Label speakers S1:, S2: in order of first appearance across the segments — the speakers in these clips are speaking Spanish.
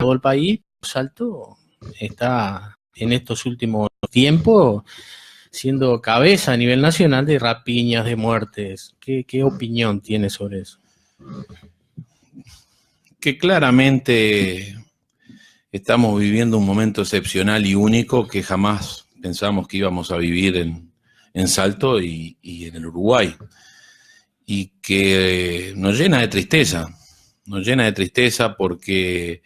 S1: todo el país, Salto está en estos últimos tiempos siendo cabeza a nivel nacional de rapiñas, de muertes. ¿Qué opinión tiene sobre eso?
S2: Que claramente estamos viviendo un momento excepcional y único que jamás pensamos que íbamos a vivir en Salto y en el Uruguay. Y que nos llena de tristeza porque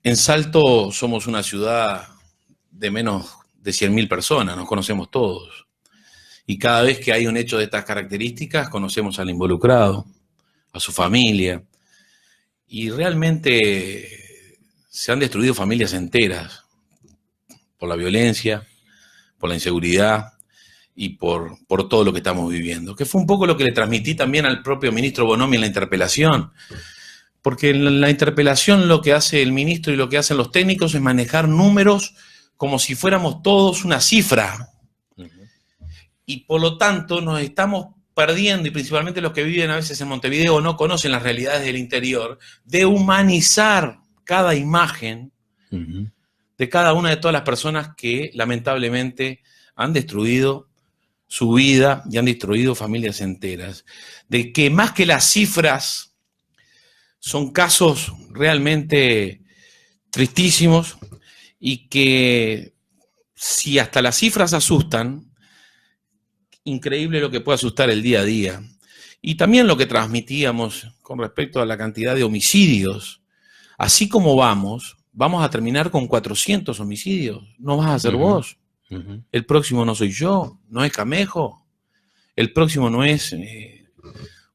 S2: en Salto somos una ciudad de menos de 100.000 personas, nos conocemos todos. Y cada vez que hay un hecho de estas características, conocemos al involucrado, a su familia. Y realmente se han destruido familias enteras por la violencia, por la inseguridad y por todo lo que estamos viviendo. Que fue un poco lo que le transmití también al propio ministro Bonomi en la interpelación. Porque en la interpelación lo que hace el ministro y lo que hacen los técnicos es manejar números como si fuéramos todos una cifra. Y por lo tanto nos estamos perdiendo, y principalmente los que viven a veces en Montevideo no conocen las realidades del interior, de humanizar cada imagen de cada una de todas las personas que lamentablemente han destruido su vida y han destruido familias enteras. De que más que las cifras son casos realmente tristísimos y que si hasta las cifras asustan, increíble lo que puede asustar el día a día. Y también lo que transmitíamos con respecto a la cantidad de homicidios. Así como vamos a terminar con 400 homicidios. No vas a ser vos. El próximo no soy yo, no es Camejo. El próximo no es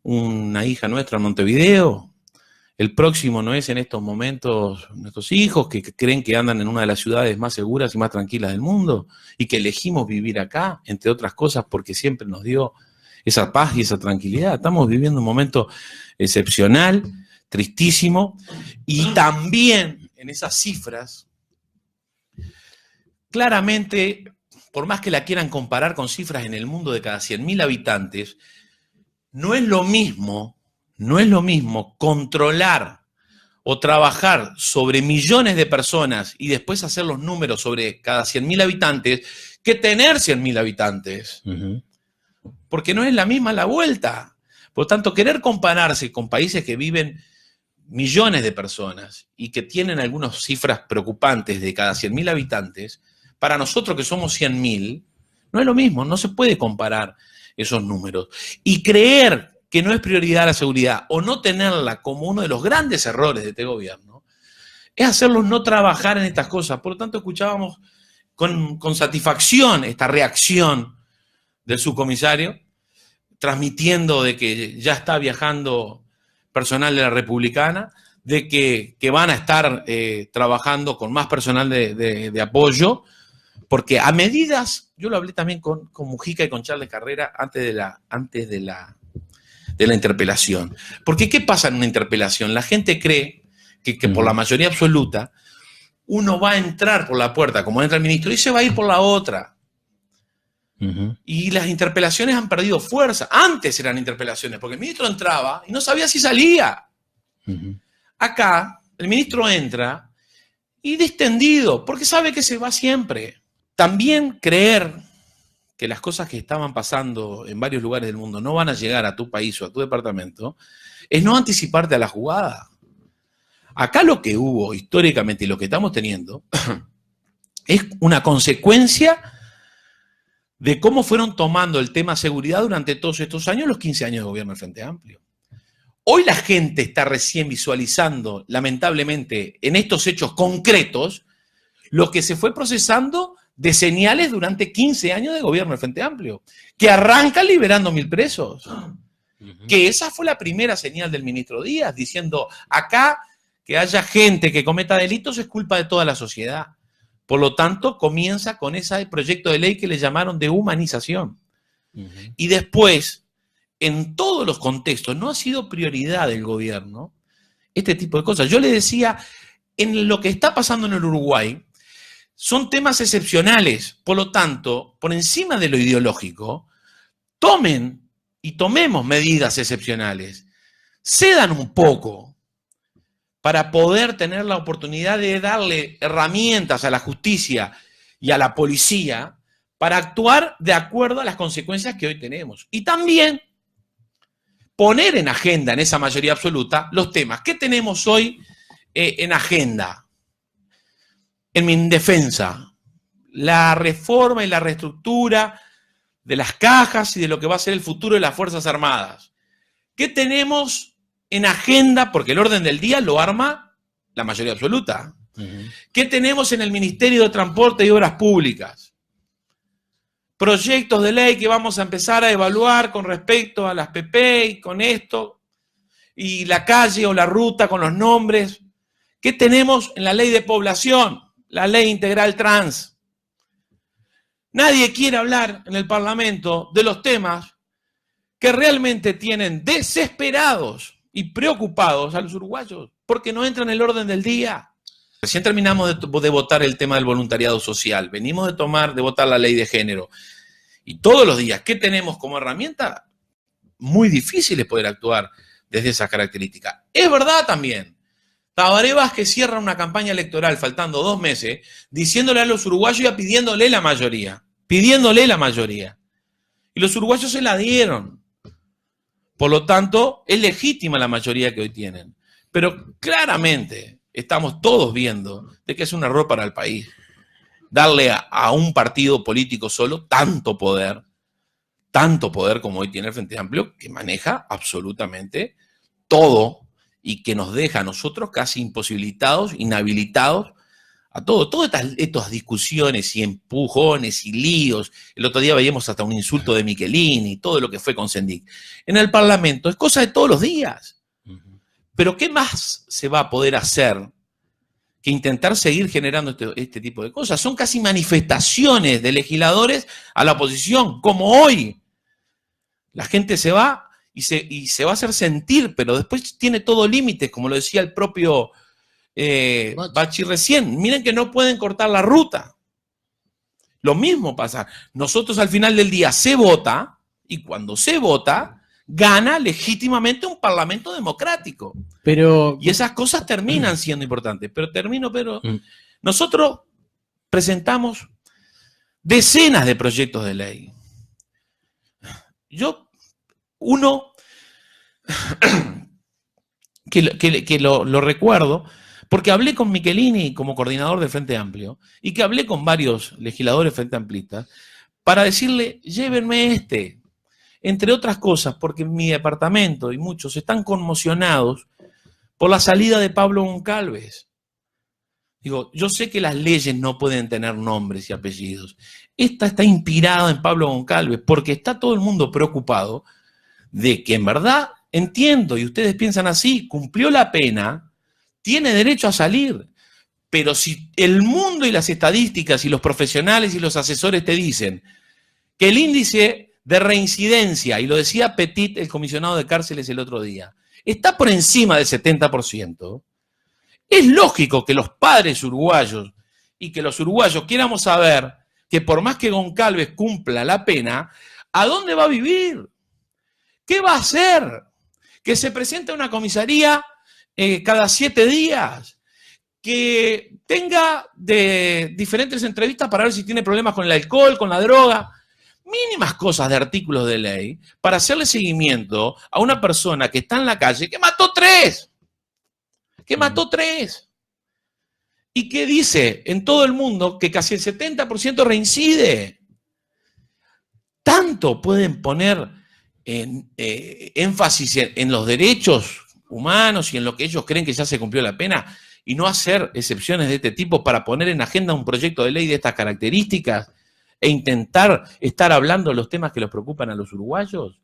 S2: una hija nuestra en Montevideo. El próximo no es en estos momentos nuestros hijos que creen que andan en una de las ciudades más seguras y más tranquilas del mundo y que elegimos vivir acá, entre otras cosas, porque siempre nos dio esa paz y esa tranquilidad. Estamos viviendo un momento excepcional, tristísimo, y también en esas cifras, claramente, por más que la quieran comparar con cifras en el mundo de cada 100.000 habitantes, no es lo mismo controlar o trabajar sobre millones de personas y después hacer los números sobre cada 100.000 habitantes que tener 100.000 habitantes. Porque no es la misma la vuelta. Por lo tanto, querer compararse con países que viven millones de personas y que tienen algunas cifras preocupantes de cada 100.000 habitantes, para nosotros que somos 100.000, no es lo mismo, no se puede comparar esos números. Y creer que no es prioridad la seguridad o no tenerla como uno de los grandes errores de este gobierno, es hacerlos no trabajar en estas cosas. Por lo tanto, escuchábamos con satisfacción esta reacción del subcomisario, transmitiendo de que ya está viajando personal de la Republicana, de que van a estar trabajando con más personal de apoyo, porque a medidas, yo lo hablé también con Mujica y con Charles Carrera antes de la interpelación. Porque ¿qué pasa en una interpelación? La gente cree que por la mayoría absoluta uno va a entrar por la puerta, como entra el ministro, y se va a ir por la otra. Y las interpelaciones han perdido fuerza. Antes eran interpelaciones, porque el ministro entraba y no sabía si salía. Acá, el ministro entra y distendido, porque sabe que se va siempre. También creer que las cosas que estaban pasando en varios lugares del mundo no van a llegar a tu país o a tu departamento, es no anticiparte a la jugada. Acá lo que hubo históricamente y lo que estamos teniendo es una consecuencia de cómo fueron tomando el tema seguridad durante todos estos años, los 15 años de gobierno del Frente Amplio. Hoy la gente está recién visualizando, lamentablemente, en estos hechos concretos, lo que se fue procesando de señales durante 15 años de gobierno del Frente Amplio, que arranca liberando 1.000 presos. Que esa fue la primera señal del ministro Díaz, diciendo, acá que haya gente que cometa delitos es culpa de toda la sociedad. Por lo tanto, comienza con ese proyecto de ley que le llamaron de humanización. Y después, en todos los contextos, no ha sido prioridad del gobierno este tipo de cosas. Yo le decía, en lo que está pasando en el Uruguay, son temas excepcionales. Por lo tanto, por encima de lo ideológico, tomen y tomemos medidas excepcionales. Cedan un poco, para poder tener la oportunidad de darle herramientas a la justicia y a la policía para actuar de acuerdo a las consecuencias que hoy tenemos. Y también poner en agenda, en esa mayoría absoluta, los temas. ¿Qué tenemos hoy en agenda? En mi defensa, la reforma y la reestructura de las cajas y de lo que va a ser el futuro de las Fuerzas Armadas. ¿Qué tenemos en agenda? Porque el orden del día lo arma la mayoría absoluta. ¿Qué tenemos en el Ministerio de Transporte y Obras Públicas? Proyectos de ley que vamos a empezar a evaluar con respecto a las PP y con esto, y la calle o la ruta con los nombres. ¿Qué tenemos en la ley de población? La ley integral trans. Nadie quiere hablar en el Parlamento de los temas que realmente tienen desesperados y preocupados a los uruguayos porque no entran en el orden del día. Recién terminamos de votar el tema del voluntariado social, venimos de votar la ley de género. Y todos los días, ¿qué tenemos como herramienta? Muy difícil es poder actuar desde esas características. Es verdad también, Tabaré Vázquez cierra una campaña electoral faltando 2 meses, diciéndole a los uruguayos y pidiéndole la mayoría. Y los uruguayos se la dieron. Por lo tanto, es legítima la mayoría que hoy tienen. Pero claramente estamos todos viendo de que es un error para el país darle a un partido político solo tanto poder como hoy tiene el Frente Amplio, que maneja absolutamente todo y que nos deja a nosotros casi imposibilitados, inhabilitados a todo. Todas estas discusiones y empujones y líos, el otro día veíamos hasta un insulto de Michelini, todo lo que fue con Sendic. En el Parlamento es cosa de todos los días. Pero ¿qué más se va a poder hacer que intentar seguir generando este tipo de cosas? Son casi manifestaciones de legisladores a la oposición, como hoy. La gente se va y se va a hacer sentir, pero después tiene todo límites, como lo decía el propio Bachi recién. Miren que no pueden cortar la ruta. Lo mismo pasa. Nosotros al final del día se vota, y cuando se vota, gana legítimamente un parlamento democrático. Y esas cosas terminan siendo importantes. Pero nosotros presentamos decenas de proyectos de ley. Uno que lo recuerdo, porque hablé con Michelini como coordinador del Frente Amplio, y que hablé con varios legisladores frente amplistas, para decirle, llévenme entre otras cosas, porque en mi departamento y muchos están conmocionados por la salida de Pablo Goncalves. Digo, yo sé que las leyes no pueden tener nombres y apellidos. Esta está inspirada en Pablo Goncalves, porque está todo el mundo preocupado de que en verdad, entiendo, y ustedes piensan así, cumplió la pena, tiene derecho a salir. Pero si el mundo y las estadísticas y los profesionales y los asesores te dicen que el índice de reincidencia, y lo decía Petit, el comisionado de cárceles el otro día, está por encima del 70%, es lógico que los padres uruguayos y que los uruguayos quieramos saber que por más que Goncalves cumpla la pena, ¿a dónde va a vivir? ¿Qué va a hacer? Que se presente a una comisaría cada 7 días, que tenga diferentes entrevistas para ver si tiene problemas con el alcohol, con la droga. Mínimas cosas de artículos de ley para hacerle seguimiento a una persona que está en la calle, que mató 3. Y que dice en todo el mundo que casi el 70% reincide. Tanto pueden poner énfasis en los derechos humanos y en lo que ellos creen que ya se cumplió la pena, y no hacer excepciones de este tipo para poner en agenda un proyecto de ley de estas características e intentar estar hablando de los temas que los preocupan a los uruguayos.